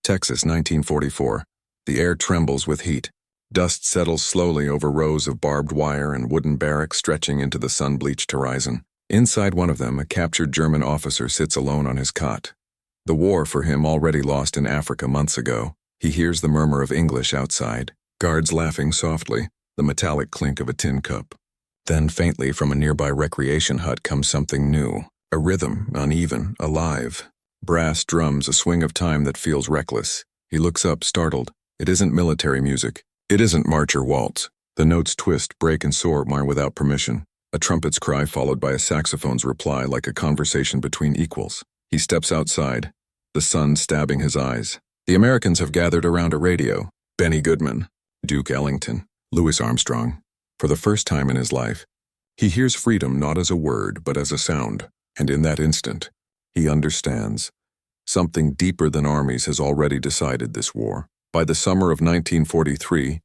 Texas, 1944. The air trembles with heat. Dust settles slowly over rows of barbed wire and wooden barracks stretching into the sun-bleached horizon. Inside one of them, a captured German officer sits alone on his cot. The war for him already lost in Africa months ago. He hears the murmur of English outside, guards laughing softly, the metallic clink of a tin cup. Then faintly from a nearby recreation hut comes something new. A rhythm, uneven, alive. Brass drums, a swing of time that feels reckless. He looks up, startled. It isn't military music. It isn't march or waltz. The notes twist, break, and soar without permission. A trumpet's cry followed by a saxophone's reply like a conversation between equals. He steps outside, the sun stabbing his eyes. The Americans have gathered around a radio. Benny Goodman, Duke Ellington, Louis Armstrong. For the first time in his life, he hears freedom not as a word but as a sound. And in that instant, he understands. Something deeper than armies has already decided this war. By the summer of 1943,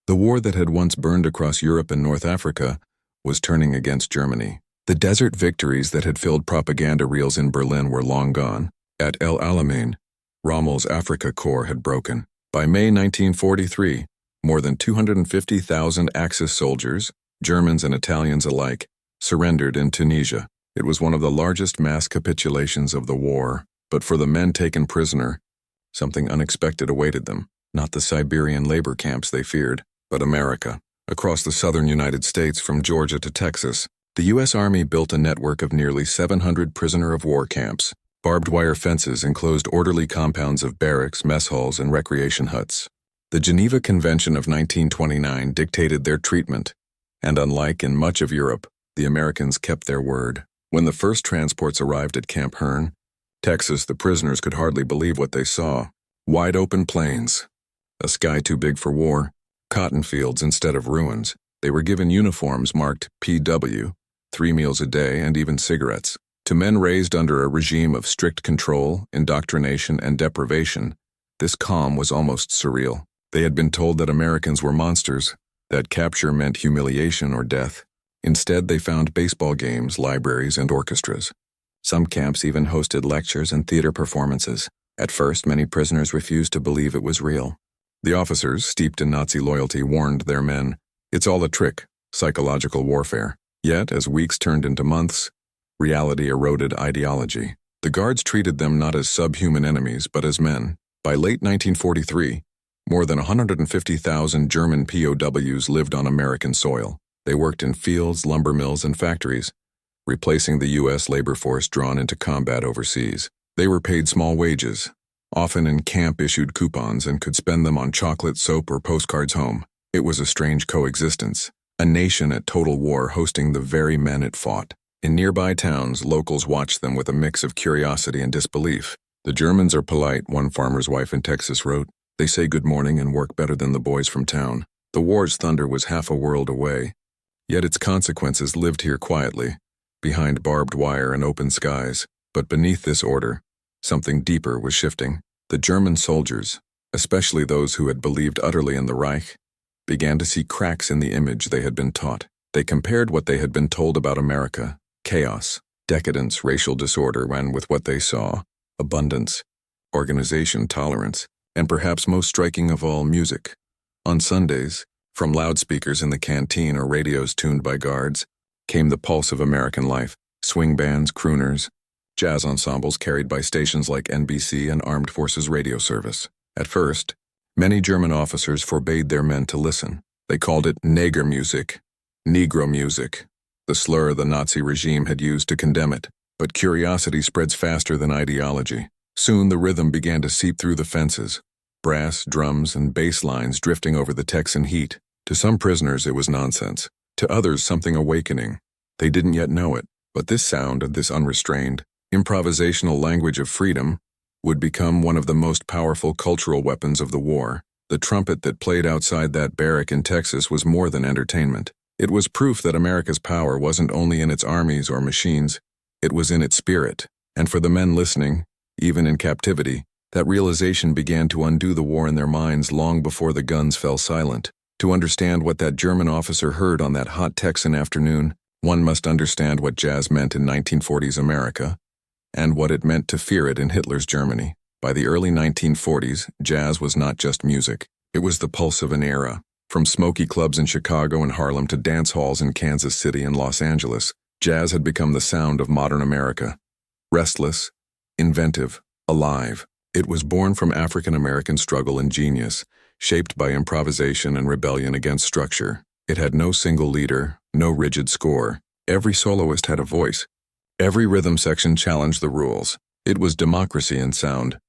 the war that had once burned across Europe and North Africa was turning against Germany. The desert victories that had filled propaganda reels in Berlin were long gone. At El Alamein, Rommel's Africa Corps had broken. By May 1943, more than 250,000 Axis soldiers, Germans and Italians alike, surrendered in Tunisia. It was one of the largest mass capitulations of the war, but for the men taken prisoner, something unexpected awaited them. Not the Siberian labor camps they feared, but America. Across the southern United States from Georgia to Texas, the U.S. Army built a network of nearly 700 prisoner-of-war camps. Barbed wire fences enclosed orderly compounds of barracks, mess halls, and recreation huts. The Geneva Convention of 1929 dictated their treatment, and unlike in much of Europe, the Americans kept their word. When the first transports arrived at Camp Hearn, Texas, the prisoners could hardly believe what they saw. Wide-open plains, a sky too big for war, cotton fields instead of ruins. They were given uniforms marked PW, 3 meals a day, and even cigarettes. To men raised under a regime of strict control, indoctrination, and deprivation, this calm was almost surreal. They had been told that Americans were monsters, that capture meant humiliation or death. Instead, they found baseball games, libraries, and orchestras. Some camps even hosted lectures and theater performances. At first, many prisoners refused to believe it was real. The officers, steeped in Nazi loyalty, warned their men, "It's all a trick, psychological warfare." Yet, as weeks turned into months, reality eroded ideology. The guards treated them not as subhuman enemies, but as men. By late 1943, more than 150,000 German POWs lived on American soil. They worked in fields, lumber mills, and factories, replacing the U.S. labor force drawn into combat overseas. They were paid small wages, often in camp-issued coupons, and could spend them on chocolate, soap, or postcards home. It was a strange coexistence, a nation at total war hosting the very men it fought. In nearby towns, locals watched them with a mix of curiosity and disbelief. "The Germans are polite," one farmer's wife in Texas wrote. "They say good morning and work better than the boys from town." The war's thunder was half a world away, yet its consequences lived here quietly, behind barbed wire and open skies. But beneath this order, something deeper was shifting. The German soldiers, especially those who had believed utterly in the Reich, began to see cracks in the image they had been taught. They compared what they had been told about America, chaos, decadence, racial disorder, and with what they saw, abundance, organization, tolerance, and perhaps most striking of all, music. On Sundays, from loudspeakers in the canteen or radios tuned by guards, came the pulse of American life: swing bands, crooners, jazz ensembles carried by stations like NBC and Armed Forces Radio Service. At first, many German officers forbade their men to listen. They called it Neger music, Negro music, the slur the Nazi regime had used to condemn it. But curiosity spreads faster than ideology. Soon the rhythm began to seep through the fences, brass, drums, and bass lines drifting over the Texan heat. To some prisoners it was nonsense, to others something awakening. They didn't yet know it, but this sound, this unrestrained, improvisational language of freedom, would become one of the most powerful cultural weapons of the war. The trumpet that played outside that barrack in Texas was more than entertainment. It was proof that America's power wasn't only in its armies or machines, it was in its spirit. And for the men listening, even in captivity, that realization began to undo the war in their minds long before the guns fell silent. To understand what that German officer heard on that hot Texan afternoon, one must understand what jazz meant in 1940s America, and what it meant to fear it in Hitler's Germany. By the early 1940s, jazz was not just music. It was the pulse of an era. From smoky clubs in Chicago and Harlem to dance halls in Kansas City and Los Angeles, jazz had become the sound of modern America. Restless, inventive, alive. It was born from African-American struggle and genius, shaped by improvisation and rebellion against structure. It had no single leader, no rigid score. Every soloist had a voice. Every rhythm section challenged the rules. It was democracy in sound.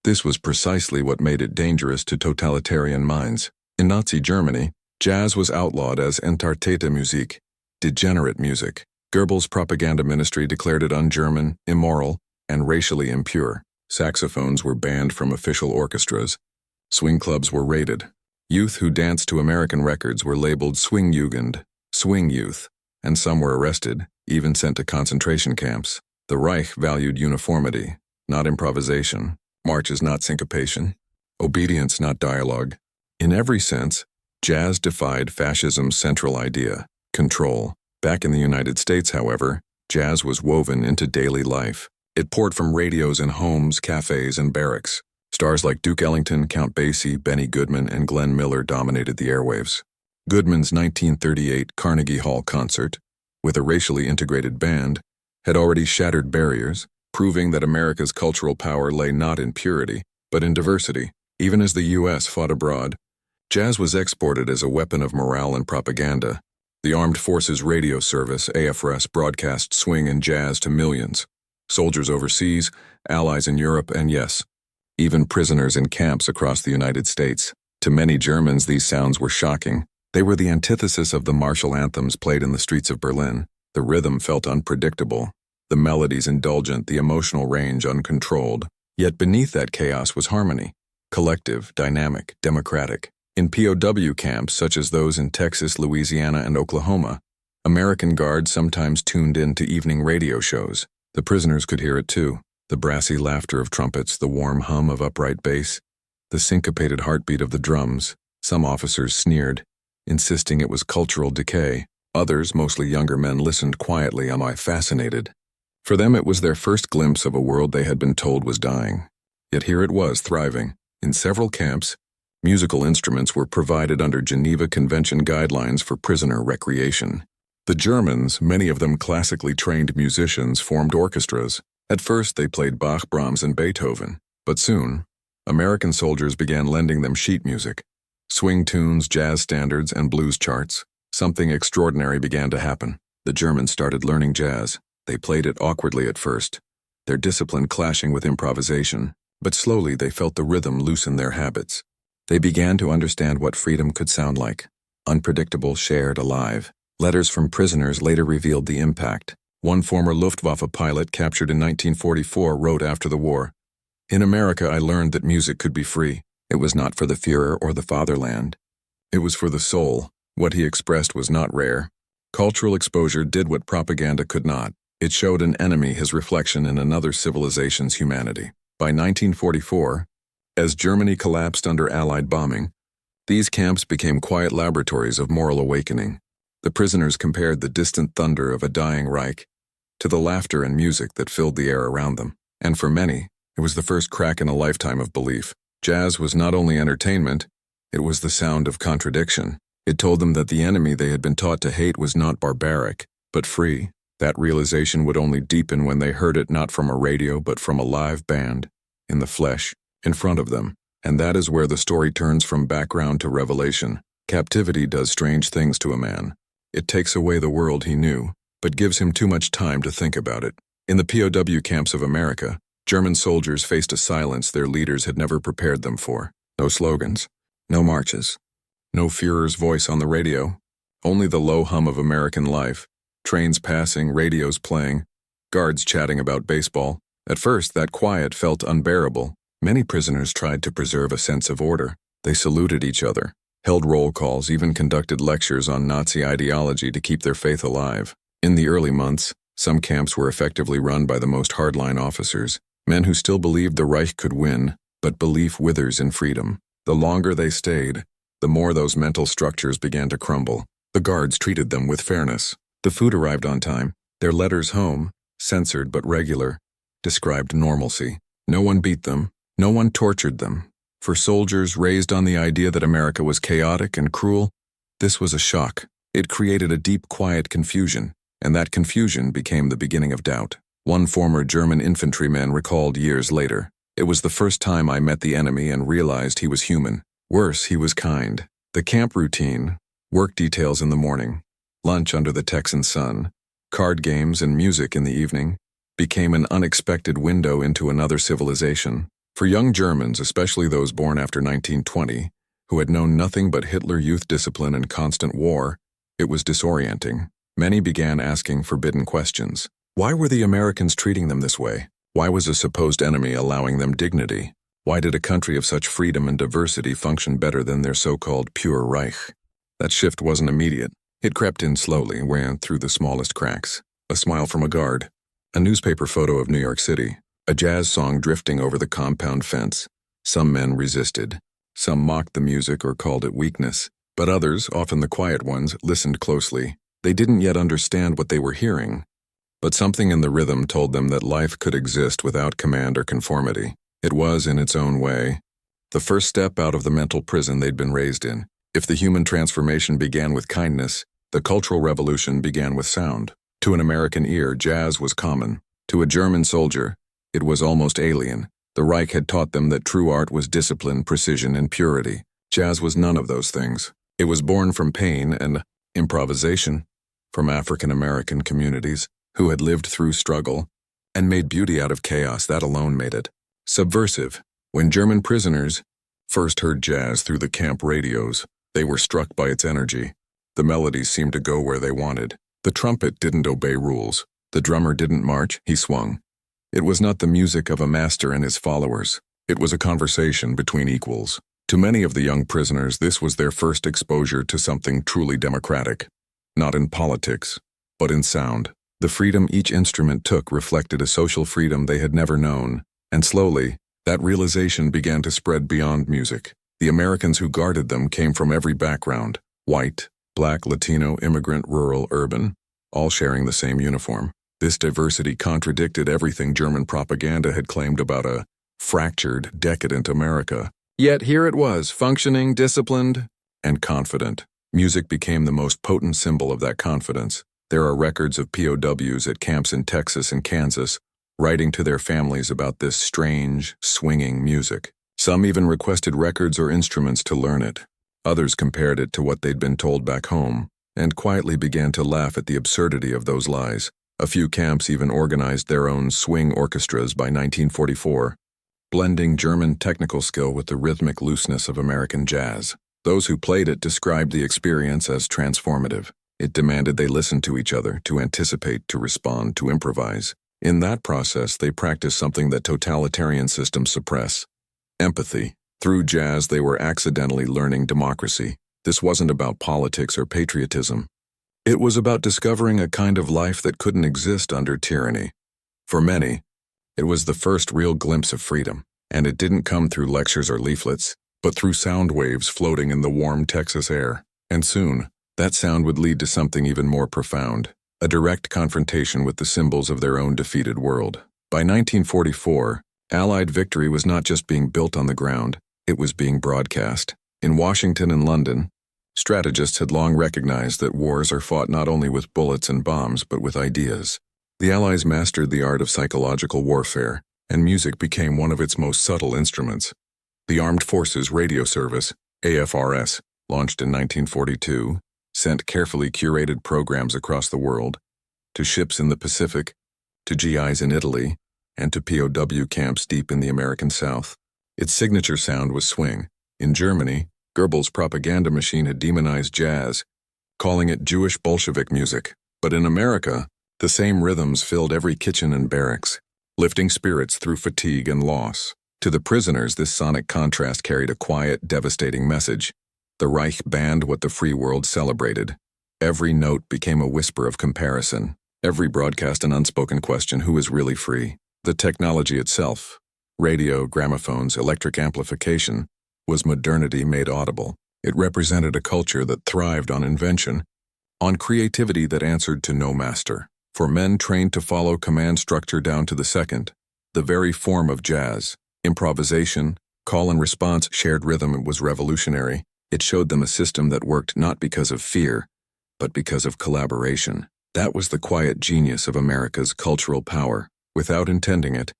This was precisely what made it dangerous to totalitarian minds. In Nazi Germany, jazz was outlawed as Entartete Musik, degenerate music. Goebbels' propaganda ministry declared it un-German, immoral, and racially impure. Saxophones were banned from official orchestras. Swing clubs were raided. Youth who danced to American records were labeled Swingjugend, swing youth, and some were arrested, even sent to concentration camps. The Reich valued uniformity, not improvisation. Marches, not syncopation. Obedience, not dialogue. In every sense, jazz defied fascism's central idea, control. Back in the United States, however, jazz was woven into daily life. It poured from radios in homes, cafes, and barracks. Stars like Duke Ellington, Count Basie, Benny Goodman, and Glenn Miller dominated the airwaves. Goodman's 1938 Carnegie Hall concert, with a racially integrated band, had already shattered barriers, proving that America's cultural power lay not in purity, but in diversity. Even as the U.S. fought abroad, jazz was exported as a weapon of morale and propaganda. The Armed Forces Radio Service, AFRS, broadcast swing and jazz to millions. Soldiers overseas, allies in Europe, and yes, even prisoners in camps across the United States. To many Germans, these sounds were shocking. They were the antithesis of the martial anthems played in the streets of Berlin. The rhythm felt unpredictable, the melodies indulgent, the emotional range uncontrolled. Yet beneath that chaos was harmony, collective, dynamic, democratic. In POW camps, such as those in Texas, Louisiana, and Oklahoma, American guards sometimes tuned in to evening radio shows. The prisoners could hear it too. The brassy laughter of trumpets, the warm hum of upright bass, the syncopated heartbeat of the drums. Some officers sneered, insisting it was cultural decay. Others, mostly younger men, listened quietly, fascinated. For them it was their first glimpse of a world they had been told was dying. Yet here it was, thriving. In several camps, musical instruments were provided under Geneva Convention guidelines for prisoner recreation. The Germans, many of them classically trained musicians, formed orchestras. At first they played Bach, Brahms, and Beethoven, but soon, American soldiers began lending them sheet music, swing tunes, jazz standards, and blues charts. Something extraordinary began to happen. The Germans started learning jazz. They played it awkwardly at first, their discipline clashing with improvisation, but slowly they felt the rhythm loosen their habits. They began to understand what freedom could sound like, unpredictable, shared, alive. Letters from prisoners later revealed the impact. One former Luftwaffe pilot captured in 1944 wrote after the war, "In America I learned that music could be free. It was not for the Führer or the fatherland. It was for the soul." What he expressed was not rare. Cultural exposure did what propaganda could not. It showed an enemy his reflection in another civilization's humanity. By 1944, as Germany collapsed under Allied bombing, these camps became quiet laboratories of moral awakening. The prisoners compared the distant thunder of a dying Reich to the laughter and music that filled the air around them. And for many, it was the first crack in a lifetime of belief. Jazz was not only entertainment, it was the sound of contradiction. It told them that the enemy they had been taught to hate was not barbaric, but free. That realization would only deepen when they heard it not from a radio but from a live band, in the flesh, in front of them. And that is where the story turns from background to revelation. Captivity does strange things to a man. It takes away the world he knew, but gives him too much time to think about it. In the POW camps of America, German soldiers faced a silence their leaders had never prepared them for. No slogans, no marches, no Führer's voice on the radio, only the low hum of American life, trains passing, radios playing, guards chatting about baseball. At first, that quiet felt unbearable. Many prisoners tried to preserve a sense of order. They saluted each other, held roll calls, even conducted lectures on Nazi ideology to keep their faith alive. In the early months, some camps were effectively run by the most hardline officers, men who still believed the Reich could win, but belief withers in freedom. The longer they stayed, the more those mental structures began to crumble. The guards treated them with fairness. The food arrived on time. Their letters home, censored but regular, described normalcy. No one beat them, No one tortured them. For soldiers raised on the idea that America was chaotic and cruel, this was a shock. It created a deep, quiet confusion, and that confusion became the beginning of doubt. One former German infantryman recalled years later, "It was the first time I met the enemy and realized he was human. Worse, he was kind." The camp routine, work details in the morning, lunch under the Texan sun, card games and music in the evening, became an unexpected window into another civilization. For young Germans, especially those born after 1920, who had known nothing but Hitler youth discipline and constant war, it was disorienting. Many began asking forbidden questions. Why were the Americans treating them this way? Why was a supposed enemy allowing them dignity? Why did a country of such freedom and diversity function better than their so-called pure Reich? That shift wasn't immediate. It crept in slowly, ran through the smallest cracks. A smile from a guard, a newspaper photo of New York City, a jazz song drifting over the compound fence. Some men resisted. Some mocked the music or called it weakness. But others, often the quiet ones, listened closely. They didn't yet understand what they were hearing. But something in the rhythm told them that life could exist without command or conformity. It was, in its own way, the first step out of the mental prison they'd been raised in. If the human transformation began with kindness, the cultural revolution began with sound. To an American ear, jazz was common. To a German soldier, it was almost alien. The Reich had taught them that true art was discipline, precision, and purity. Jazz was none of those things. It was born from pain and improvisation, from African American communities who had lived through struggle and made beauty out of chaos. That alone made it subversive. When German prisoners first heard jazz through the camp radios, they were struck by its energy. The melodies seemed to go where they wanted. The trumpet didn't obey rules. The drummer didn't march, he swung. It was not the music of a master and his followers. It was a conversation between equals. To many of the young prisoners, this was their first exposure to something truly democratic. Not in politics, but in sound. The freedom each instrument took reflected a social freedom they had never known. And slowly, that realization began to spread beyond music. The Americans who guarded them came from every background: white, black, Latino, immigrant, rural, urban, all sharing the same uniform. This diversity contradicted everything German propaganda had claimed about a fractured, decadent America. Yet here it was, functioning, disciplined, and confident. Music became the most potent symbol of that confidence. There are records of POWs at camps in Texas and Kansas, writing to their families about this strange, swinging music. Some even requested records or instruments to learn it. Others compared it to what they'd been told back home, and quietly began to laugh at the absurdity of those lies. A few camps even organized their own swing orchestras by 1944, blending German technical skill with the rhythmic looseness of American jazz. Those who played it described the experience as transformative. It demanded they listen to each other, to anticipate, to respond, to improvise. In that process, they practiced something that totalitarian systems suppress: empathy. Through jazz, they were accidentally learning democracy. This wasn't about politics or patriotism. It was about discovering a kind of life that couldn't exist under tyranny. For many, it was the first real glimpse of freedom, and it didn't come through lectures or leaflets, but through sound waves floating in the warm Texas air. And soon, that sound would lead to something even more profound: a direct confrontation with the symbols of their own defeated world. By 1944, Allied victory was not just being built on the ground, it was being broadcast. In Washington and London, strategists had long recognized that wars are fought not only with bullets and bombs, but with ideas. The Allies mastered the art of psychological warfare, and music became one of its most subtle instruments. The Armed Forces Radio Service, AFRS, launched in 1942, sent carefully curated programs across the world, to ships in the Pacific, to GIs in Italy, and to POW camps deep in the American South. Its signature sound was swing. In Germany, Goebbels' propaganda machine had demonized jazz, calling it Jewish Bolshevik music. But in America, the same rhythms filled every kitchen and barracks, lifting spirits through fatigue and loss. To the prisoners, this sonic contrast carried a quiet, devastating message. The Reich banned what the free world celebrated. Every note became a whisper of comparison. Every broadcast an unspoken question: who is really free? The technology itself, radio, gramophones, electric amplification, was modernity made audible. It represented a culture that thrived on invention, on creativity that answered to no master. For men trained to follow command structure down to the second, the very form of jazz, Improvisation, call and response, shared rhythm was revolutionary. It showed them a system that worked not because of fear, but because of collaboration. That was the quiet genius of America's cultural power. Without intending it,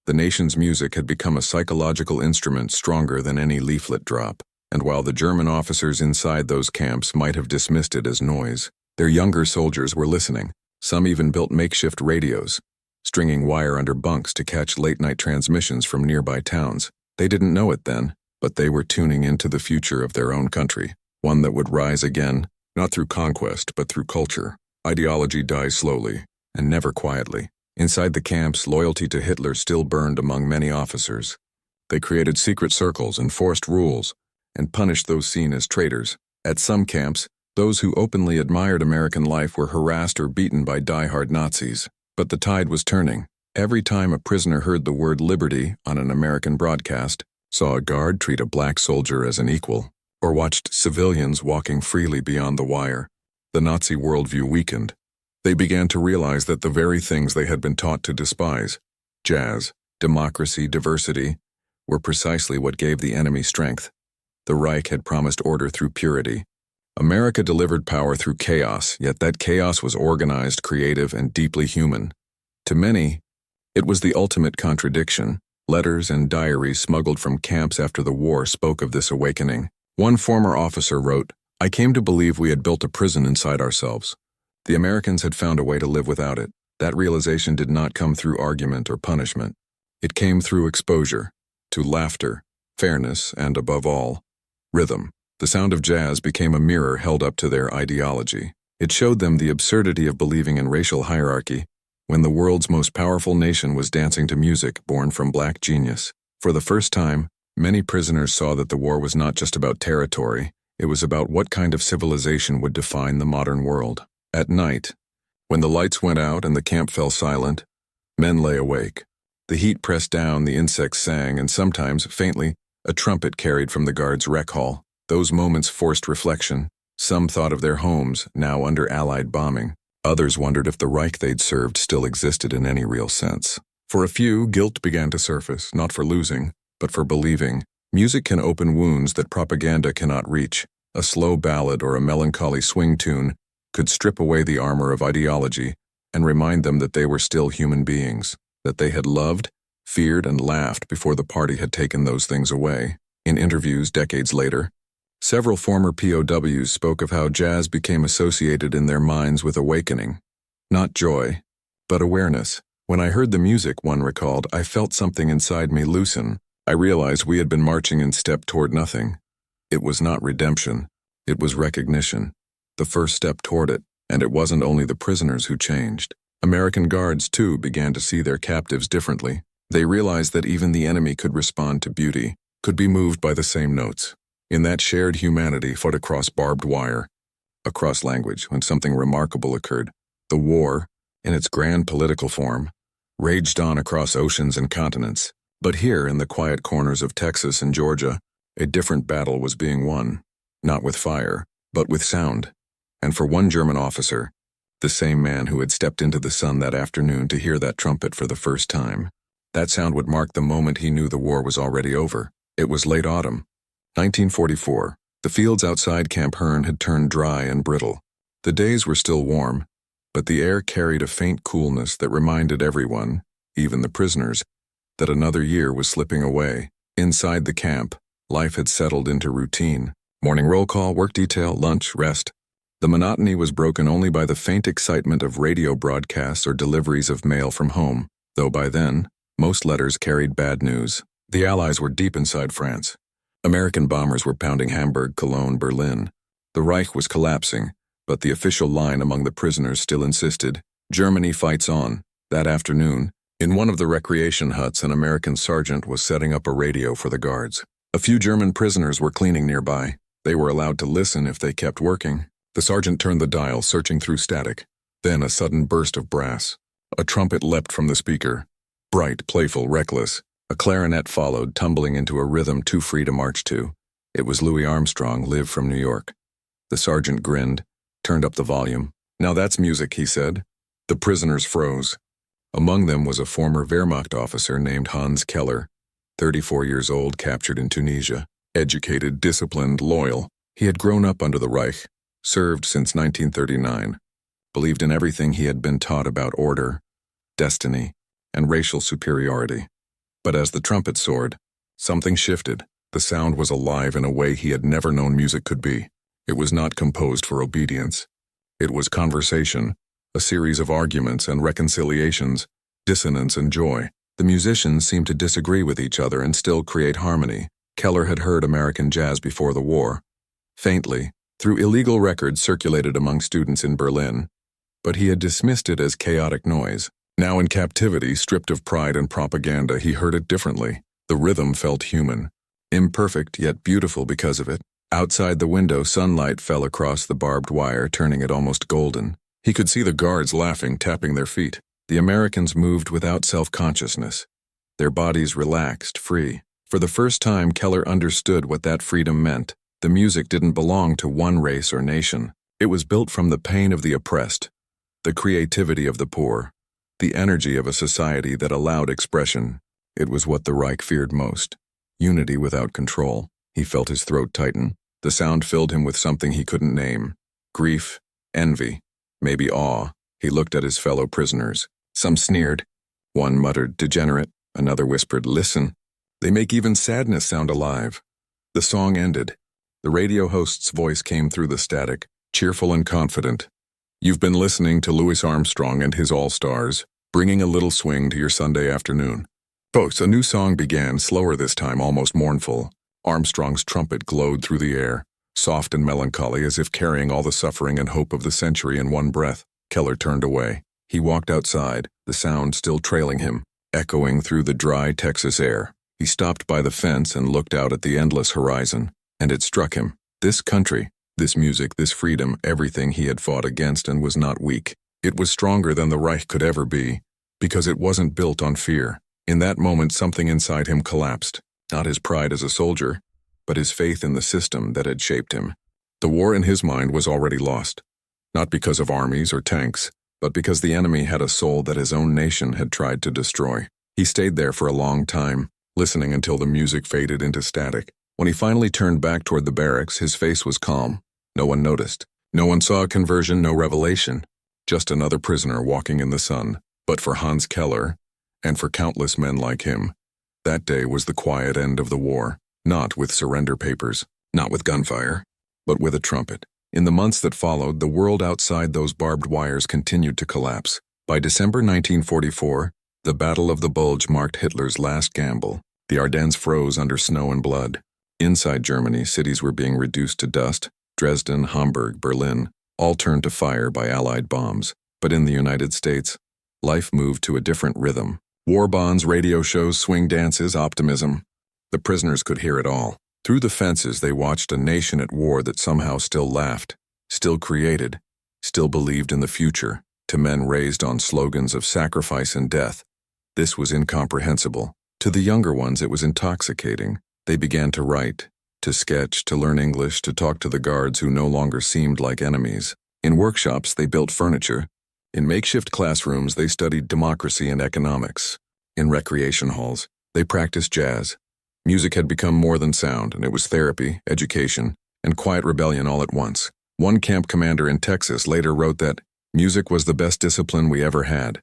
the nation's music had become a psychological instrument stronger than any leaflet drop. And while the German officers inside those camps might have dismissed it as noise, their younger soldiers were listening. Some even built makeshift radios, stringing wire under bunks to catch late-night transmissions from nearby towns. They didn't know it then, but they were tuning into the future of their own country, one that would rise again, not through conquest, but through culture. Ideology dies slowly, and never quietly. Inside the camps, loyalty to Hitler still burned among many officers. They created secret circles, enforced rules, and punished those seen as traitors. At some camps, those who openly admired American life were harassed or beaten by die-hard Nazis. But the tide was turning. Every time a prisoner heard the word liberty on an American broadcast, saw a guard treat a black soldier as an equal, or watched civilians walking freely beyond the wire, the Nazi worldview weakened. They began to realize that the very things they had been taught to despise, jazz, democracy, diversity, were precisely what gave the enemy strength. The Reich had promised order through purity. America delivered power through chaos, yet that chaos was organized, creative, and deeply human. To many, it was the ultimate contradiction. Letters and diaries smuggled from camps after the war spoke of this awakening. One former officer wrote, "I came to believe we had built a prison inside ourselves. The Americans had found a way to live without it. That realization did not come through argument or punishment. It came through exposure, to laughter, fairness, and above all, rhythm." The sound of jazz became a mirror held up to their ideology. It showed them the absurdity of believing in racial hierarchy when the world's most powerful nation was dancing to music born from black genius. For the first time, many prisoners saw that the war was not just about territory, it was about what kind of civilization would define the modern world. At night, when the lights went out and the camp fell silent, men lay awake. The heat pressed down, the insects sang, and sometimes, faintly, a trumpet carried from the guard's rec hall. Those moments forced reflection. Some thought of their homes, now under Allied bombing. Others wondered if the Reich they'd served still existed in any real sense. For a few, guilt began to surface, not for losing, but for believing. Music can open wounds that propaganda cannot reach. A slow ballad or a melancholy swing tune could strip away the armor of ideology and remind them that they were still human beings, that they had loved, feared, and laughed before the party had taken those things away. In interviews decades later, several former POWs spoke of how jazz became associated in their minds with awakening. Not joy, but awareness. "When I heard the music," one recalled, "I felt something inside me loosen. I realized we had been marching in step toward nothing. It was not redemption. It was recognition. The first step toward it, and it wasn't only the prisoners who changed. American guards, too, began to see their captives differently. They realized that even the enemy could respond to beauty, could be moved by the same notes. In that shared humanity fought across barbed wire, across language, when something remarkable occurred. The war, in its grand political form, raged on across oceans and continents. But here, in the quiet corners of Texas and Georgia, a different battle was being won, not with fire, but with sound. And for one German officer, the same man who had stepped into the sun that afternoon to hear that trumpet for the first time, that sound would mark the moment he knew the war was already over. It was late autumn, 1944. The fields outside Camp Hearn had turned dry and brittle. The days were still warm, but the air carried a faint coolness that reminded everyone, even the prisoners, that another year was slipping away. Inside the camp, life had settled into routine. Morning roll call, work detail, lunch, rest. The monotony was broken only by the faint excitement of radio broadcasts or deliveries of mail from home, though by then, most letters carried bad news. The Allies were deep inside France. American bombers were pounding Hamburg, Cologne, Berlin. The Reich was collapsing, but the official line among the prisoners still insisted, "Germany fights on." That afternoon, in one of the recreation huts, an American sergeant was setting up a radio for the guards. A few German prisoners were cleaning nearby. They were allowed to listen if they kept working. The sergeant turned the dial, searching through static. Then a sudden burst of brass. A trumpet leapt from the speaker. Bright, playful, reckless. A clarinet followed, tumbling into a rhythm too free to march to. It was Louis Armstrong, live from New York. The sergeant grinned, turned up the volume. "Now that's music," he said. The prisoners froze. Among them was a former Wehrmacht officer named Hans Keller. 34 years old, captured in Tunisia. Educated, disciplined, loyal. He had grown up under the Reich, served since 1939, believed in everything he had been taught about order, destiny, and racial superiority. But as the trumpet soared, something shifted. The sound was alive in a way he had never known music could be. It was not composed for obedience. It was conversation, a series of arguments and reconciliations, dissonance and joy. The musicians seemed to disagree with each other and still create harmony. Keller had heard American jazz before the war, faintly, through illegal records circulated among students in Berlin, but he had dismissed it as chaotic noise. Now in captivity, stripped of pride and propaganda, he heard it differently. The rhythm felt human, imperfect yet beautiful because of it. Outside the window, sunlight fell across the barbed wire, turning it almost golden. He could see the guards laughing, tapping their feet. The Americans moved without self-consciousness. Their bodies relaxed, free. For the first time, Keller understood what that freedom meant. The music didn't belong to one race or nation. It was built from the pain of the oppressed, the creativity of the poor, the energy of a society that allowed expression. It was what the Reich feared most. Unity without control. He felt his throat tighten. The sound filled him with something he couldn't name. Grief, envy, maybe awe. He looked at his fellow prisoners. Some sneered. One muttered, "Degenerate." Another whispered, "Listen. They make even sadness sound alive." The song ended. The radio host's voice came through the static, cheerful and confident. "You've been listening to Louis Armstrong and his All-Stars, bringing a little swing to your Sunday afternoon." Folks, a new song began, slower this time, almost mournful. Armstrong's trumpet glowed through the air, soft and melancholy, as if carrying all the suffering and hope of the century in one breath. Keller turned away. He walked outside, the sound still trailing him, echoing through the dry Texas air. He stopped by the fence and looked out at the endless horizon, and it struck him. This country, this music, this freedom, everything he had fought against and was not weak. It was stronger than the Reich could ever be, because it wasn't built on fear. In that moment, something inside him collapsed. Not his pride as a soldier, but his faith in the system that had shaped him. The war in his mind was already lost, not because of armies or tanks, but because the enemy had a soul that his own nation had tried to destroy. He stayed there for a long time, listening until the music faded into static. When he finally turned back toward the barracks, his face was calm. No one noticed. No one saw a conversion, no revelation. Just another prisoner walking in the sun. But for Hans Keller, and for countless men like him, that day was the quiet end of the war. Not with surrender papers, not with gunfire, but with a trumpet. In the months that followed, the world outside those barbed wires continued to collapse. By December 1944, the Battle of the Bulge marked Hitler's last gamble. The Ardennes froze under snow and blood. Inside Germany, cities were being reduced to dust. Dresden, Hamburg, Berlin, all turned to fire by Allied bombs. But in the United States, life moved to a different rhythm. War bonds, radio shows, swing dances, optimism. The prisoners could hear it all. Through the fences, they watched a nation at war that somehow still laughed, still created, still believed in the future. To men raised on slogans of sacrifice and death, this was incomprehensible. To the younger ones, it was intoxicating. They began to write, to sketch, to learn English, to talk to the guards who no longer seemed like enemies. In workshops, they built furniture. In makeshift classrooms, they studied democracy and economics. In recreation halls, they practiced jazz. Music had become more than sound, and it was therapy, education, and quiet rebellion all at once. One camp commander in Texas later wrote that music was the best discipline we ever had.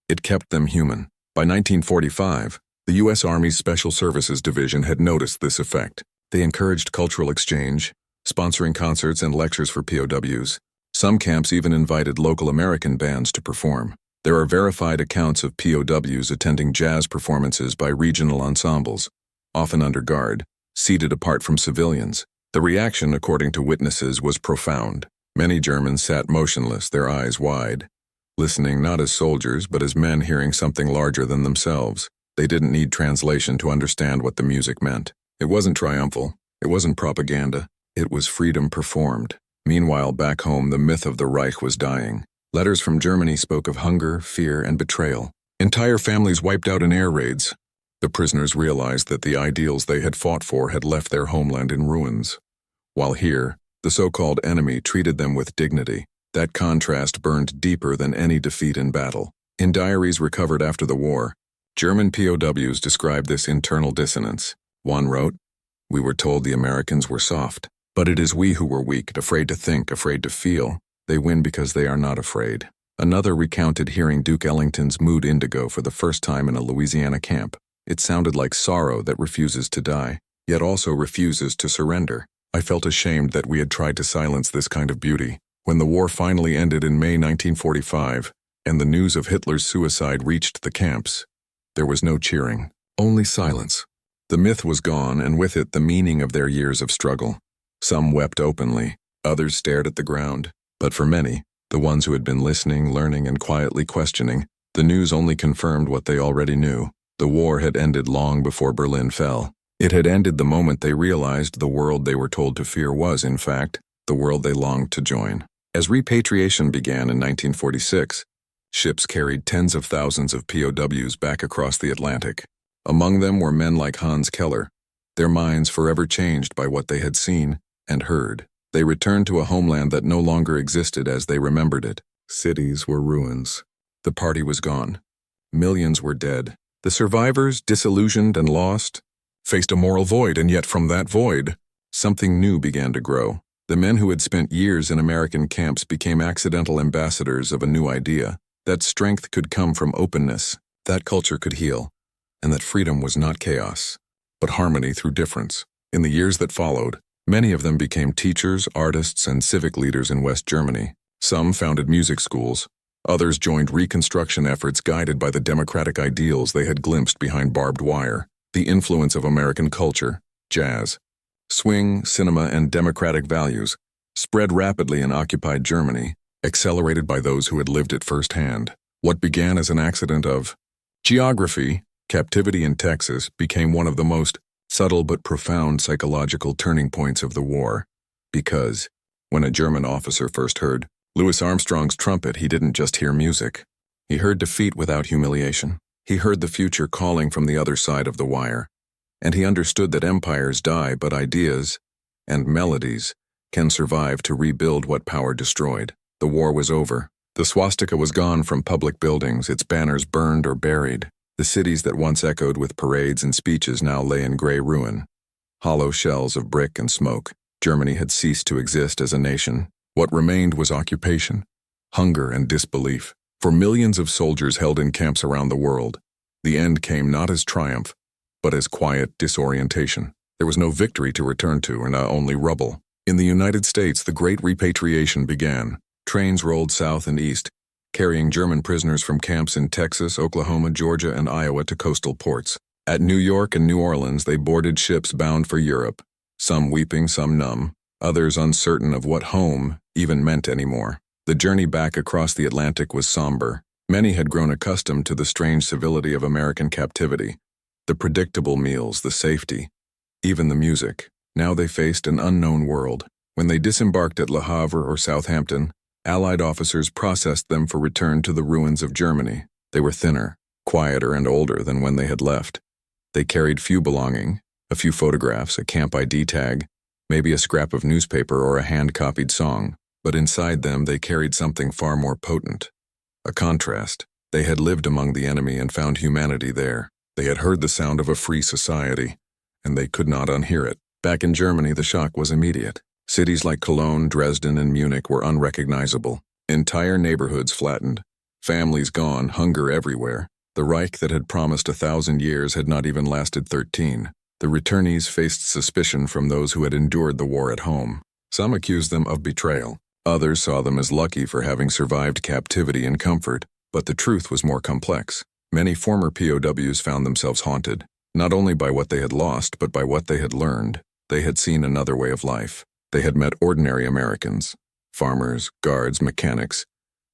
It kept them human. By 1945, the U.S. Army's Special Services Division had noticed this effect. They encouraged cultural exchange, sponsoring concerts and lectures for POWs. Some camps even invited local American bands to perform. There are verified accounts of POWs attending jazz performances by regional ensembles, often under guard, seated apart from civilians. The reaction, according to witnesses, was profound. Many Germans sat motionless, their eyes wide, listening not as soldiers but as men hearing something larger than themselves. They didn't need translation to understand what the music meant. It wasn't triumphal. It wasn't propaganda. It was freedom performed. Meanwhile, back home, the myth of the Reich was dying. Letters from Germany spoke of hunger, fear, and betrayal. Entire families wiped out in air raids. The prisoners realized that the ideals they had fought for had left their homeland in ruins. While here, the so-called enemy treated them with dignity. That contrast burned deeper than any defeat in battle. In diaries recovered after the war, German POWs described this internal dissonance. One wrote, "We were told the Americans were soft, but it is we who were weak, afraid to think, afraid to feel. They win because they are not afraid." Another recounted hearing Duke Ellington's Mood Indigo for the first time in a Louisiana camp. It sounded like sorrow that refuses to die, yet also refuses to surrender. I felt ashamed that we had tried to silence this kind of beauty. When the war finally ended in May 1945, and the news of Hitler's suicide reached the camps, there was no cheering, only silence. The myth was gone, and with it the meaning of their years of struggle. Some wept openly, others stared at the ground. But for many, the ones who had been listening, learning, and quietly questioning, the news only confirmed what they already knew. The war had ended long before Berlin fell. It had ended the moment they realized the world they were told to fear was, in fact, the world they longed to join. As repatriation began in 1946, ships carried tens of thousands of POWs back across the Atlantic. Among them were men like Hans Keller, their minds forever changed by what they had seen and heard. They returned to a homeland that no longer existed as they remembered it. Cities were ruins. The party was gone. Millions were dead. The survivors, disillusioned and lost, faced a moral void, and yet from that void, something new began to grow. The men who had spent years in American camps became accidental ambassadors of a new idea, that strength could come from openness, that culture could heal, and that freedom was not chaos, but harmony through difference. In the years that followed, many of them became teachers, artists, and civic leaders in West Germany. Some founded music schools. Others joined reconstruction efforts guided by the democratic ideals they had glimpsed behind barbed wire. The influence of American culture, jazz, swing, cinema, and democratic values spread rapidly in occupied Germany, accelerated by those who had lived it firsthand. What began as an accident of geography, captivity in Texas, became one of the most subtle but profound psychological turning points of the war. Because, when a German officer first heard Louis Armstrong's trumpet, he didn't just hear music. He heard defeat without humiliation. He heard the future calling from the other side of the wire. And he understood that empires die, but ideas and melodies can survive to rebuild what power destroyed. The war was over. The swastika was gone from public buildings, its banners burned or buried. The cities that once echoed with parades and speeches now lay in gray ruin. Hollow shells of brick and smoke. Germany had ceased to exist as a nation. What remained was occupation, hunger, and disbelief. For millions of soldiers held in camps around the world, the end came not as triumph, but as quiet disorientation. There was no victory to return to, and only rubble. In the United States, the great repatriation began. Trains rolled south and east, carrying German prisoners from camps in Texas, Oklahoma, Georgia, and Iowa to coastal ports. At New York and New Orleans, they boarded ships bound for Europe, some weeping, some numb, others uncertain of what home even meant anymore. The journey back across the Atlantic was somber. Many had grown accustomed to the strange civility of American captivity, the predictable meals, the safety, even the music. Now they faced an unknown world. When they disembarked at Le Havre or Southampton, Allied officers processed them for return to the ruins of Germany. They were thinner, quieter, and older than when they had left. They carried few belongings, a few photographs, a camp ID tag, maybe a scrap of newspaper or a hand-copied song. But inside them they carried something far more potent. A contrast. They had lived among the enemy and found humanity there. They had heard the sound of a free society, and they could not unhear it. Back in Germany, the shock was immediate. Cities like Cologne, Dresden, and Munich were unrecognizable. Entire neighborhoods flattened. Families gone, hunger everywhere. The Reich that had promised 1,000 years had not even lasted 13. The returnees faced suspicion from those who had endured the war at home. Some accused them of betrayal. Others saw them as lucky for having survived captivity in comfort. But the truth was more complex. Many former POWs found themselves haunted, not only by what they had lost, but by what they had learned. They had seen another way of life. They had met ordinary Americans, farmers, guards, mechanics,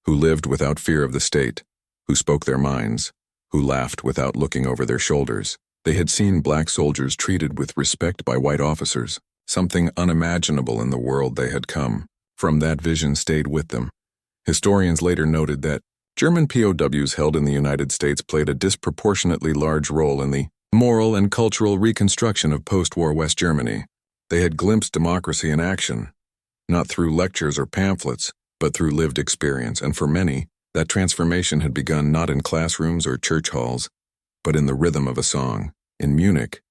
who lived without fear of the state, who spoke their minds, who laughed without looking over their shoulders. They had seen black soldiers treated with respect by white officers, something unimaginable in the world they had come. From that vision stayed with them. Historians later noted that German POWs held in the United States played a disproportionately large role in the moral and cultural reconstruction of post-war West Germany. They had glimpsed democracy in action, not through lectures or pamphlets, but through lived experience, and for many, that transformation had begun not in classrooms or church halls, but in the rhythm of a song. In Munich,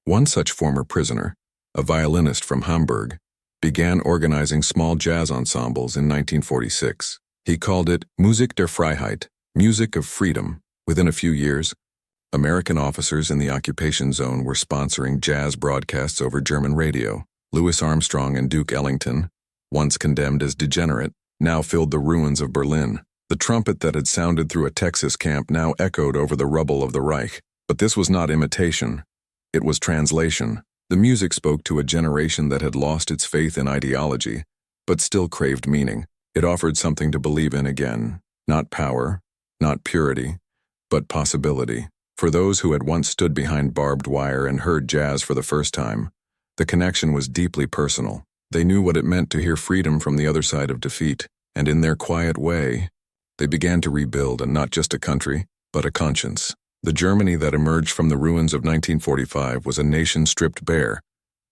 one such former prisoner, a violinist from Hamburg, began organizing small jazz ensembles in 1946. He called it Musik der Freiheit, music of freedom. Within a few years, American officers in the occupation zone were sponsoring jazz broadcasts over German radio. Louis Armstrong and Duke Ellington, once condemned as degenerate, now filled the ruins of Berlin. The trumpet that had sounded through a Texas camp now echoed over the rubble of the Reich. But this was not imitation. It was translation. The music spoke to a generation that had lost its faith in ideology, but still craved meaning. It offered something to believe in again. Not power, not purity, but possibility. For those who had once stood behind barbed wire and heard jazz for the first time, the connection was deeply personal. They knew what it meant to hear freedom from the other side of defeat, and in their quiet way, they began to rebuild, and not just a country, but a conscience. The Germany that emerged from the ruins of 1945 was a nation stripped bare,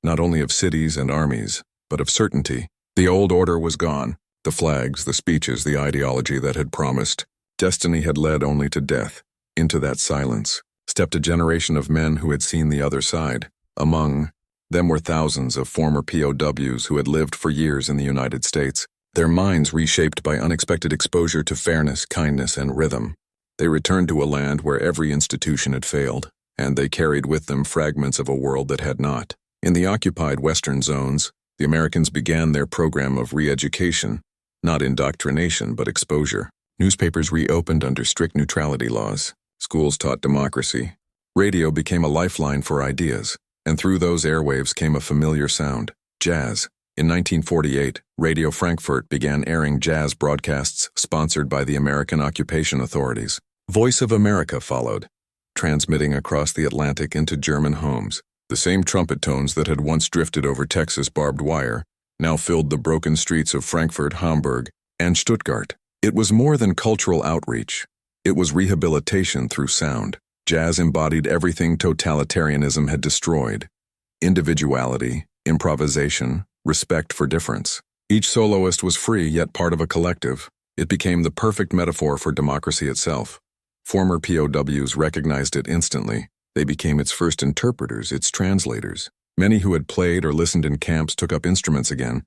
not only of cities and armies, but of certainty. The old order was gone. The flags, the speeches, the ideology that had promised. Destiny had led only to death. Into that silence stepped a generation of men who had seen the other side. Among them were thousands of former POWs who had lived for years in the United States, their minds reshaped by unexpected exposure to fairness, kindness, and rhythm. They returned to a land where every institution had failed, and they carried with them fragments of a world that had not. In the occupied Western zones, the Americans began their program of re-education, not indoctrination but exposure. Newspapers reopened under strict neutrality laws. Schools taught democracy. Radio became a lifeline for ideas, and through those airwaves came a familiar sound: jazz. In 1948, Radio Frankfurt began airing jazz broadcasts sponsored by the American occupation authorities. Voice of America followed, transmitting across the Atlantic into German homes. The same trumpet tones that had once drifted over Texas barbed wire now filled the broken streets of Frankfurt, Hamburg, and Stuttgart. It was more than cultural outreach. It was rehabilitation through sound. Jazz embodied everything totalitarianism had destroyed: individuality, improvisation, respect for difference. Each soloist was free yet part of a collective. It became the perfect metaphor for democracy itself. Former POWs recognized it instantly. They became its first interpreters, its translators. Many who had played or listened in camps took up instruments again,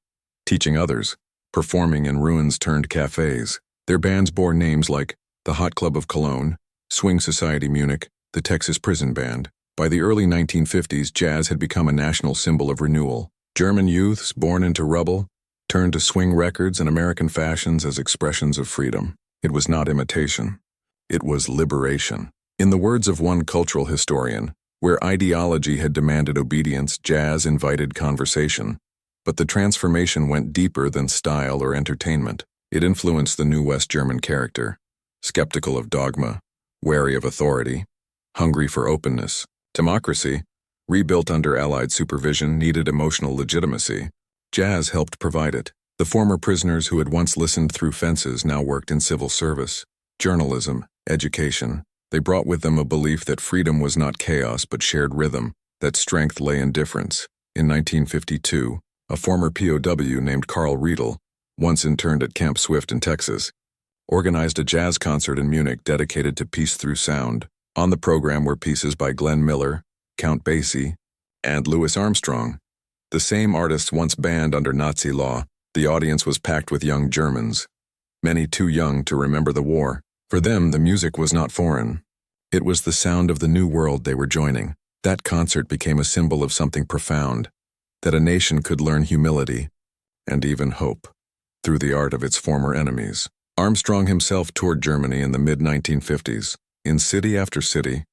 teaching others, performing in ruins-turned cafes. Their bands bore names like the Hot Club of Cologne, Swing Society Munich, the Texas Prison Band. By the early 1950s, jazz had become a national symbol of renewal. German youths, born into rubble, turned to swing records and American fashions as expressions of freedom. It was not imitation. It was liberation. In the words of one cultural historian, where ideology had demanded obedience, jazz invited conversation. But the transformation went deeper than style or entertainment. It influenced the new West German character, skeptical of dogma, wary of authority, hungry for openness. Democracy, rebuilt under Allied supervision, needed emotional legitimacy. Jazz helped provide it. The former prisoners who had once listened through fences now worked in civil service, journalism, education. They brought with them a belief that freedom was not chaos but shared rhythm, that strength lay in difference. In 1952, a former POW named Carl Riedel, once interned at Camp Swift in Texas, organized a jazz concert in Munich dedicated to peace through sound. On the program were pieces by Glenn Miller, Count Basie, and Louis Armstrong. The same artists once banned under Nazi law. The audience was packed with young Germans, many too young to remember the war. For them, the music was not foreign. It was the sound of the new world they were joining. That concert became a symbol of something profound, that a nation could learn humility and even hope through the art of its former enemies. Armstrong himself toured Germany in the mid-1950s. In city after city,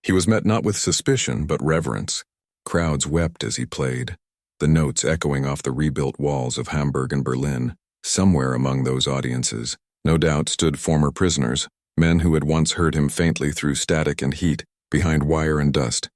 he was met not with suspicion but reverence. Crowds wept as he played, the notes echoing off the rebuilt walls of Hamburg and Berlin. Somewhere among those audiences, no doubt, stood former prisoners, men who had once heard him faintly through static and heat, behind wire and dust.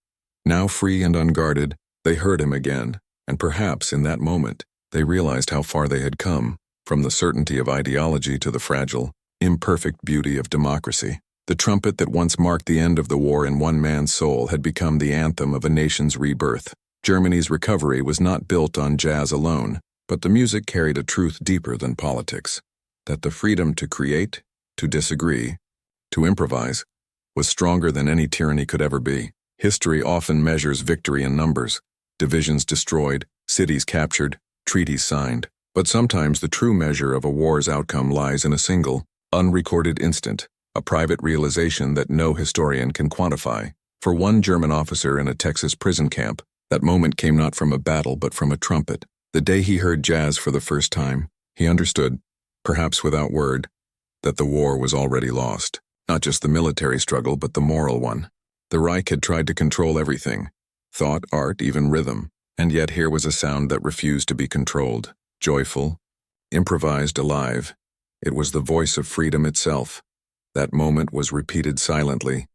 Now free and unguarded, they heard him again, and perhaps in that moment, they realized how far they had come, from the certainty of ideology to the fragile, imperfect beauty of democracy. The trumpet that once marked the end of the war in one man's soul had become the anthem of a nation's rebirth. Germany's recovery was not built on jazz alone, but the music carried a truth deeper than politics, that the freedom to create, to disagree, to improvise, was stronger than any tyranny could ever be. History often measures victory in numbers, divisions destroyed, cities captured, treaties signed. But sometimes the true measure of a war's outcome lies in a single, unrecorded instant, a private realization that no historian can quantify. For one German officer in a Texas prison camp, that moment came not from a battle but from a trumpet. The day he heard jazz for the first time, he understood, perhaps without word, that the war was already lost. Not just the military struggle, but the moral one. The Reich had tried to control everything, thought, art, even rhythm, and yet here was a sound that refused to be controlled. Joyful, improvised, alive. It was the voice of freedom itself. That moment was repeated silently,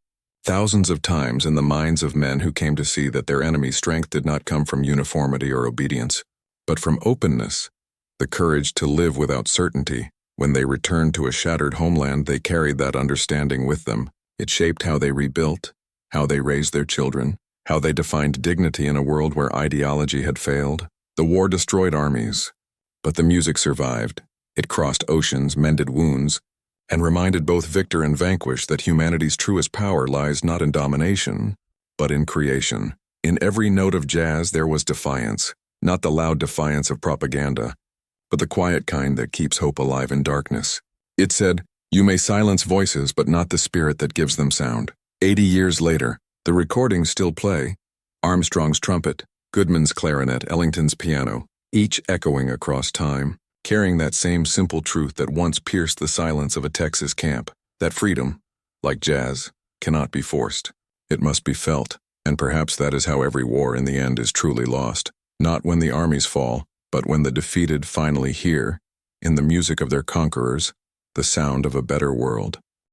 thousands of times in the minds of men who came to see that their enemy's strength did not come from uniformity or obedience, but from openness, the courage to live without certainty. When they returned to a shattered homeland, they carried that understanding with them. It shaped how they rebuilt, how they raised their children, how they defined dignity in a world where ideology had failed. The war destroyed armies, but the music survived. It crossed oceans, mended wounds, and reminded both victor and vanquished that humanity's truest power lies not in domination, but in creation. In every note of jazz there was defiance, not the loud defiance of propaganda, but the quiet kind that keeps hope alive in darkness. It said, "You may silence voices, but not the spirit that gives them sound." 80 years later, the recordings still play. Armstrong's trumpet, Goodman's clarinet, Ellington's piano, each echoing across time, carrying that same simple truth that once pierced the silence of a Texas camp, that freedom, like jazz, cannot be forced. It must be felt, and perhaps that is how every war in the end is truly lost. Not when the armies fall, but when the defeated finally hear, in the music of their conquerors, the sound of a better world.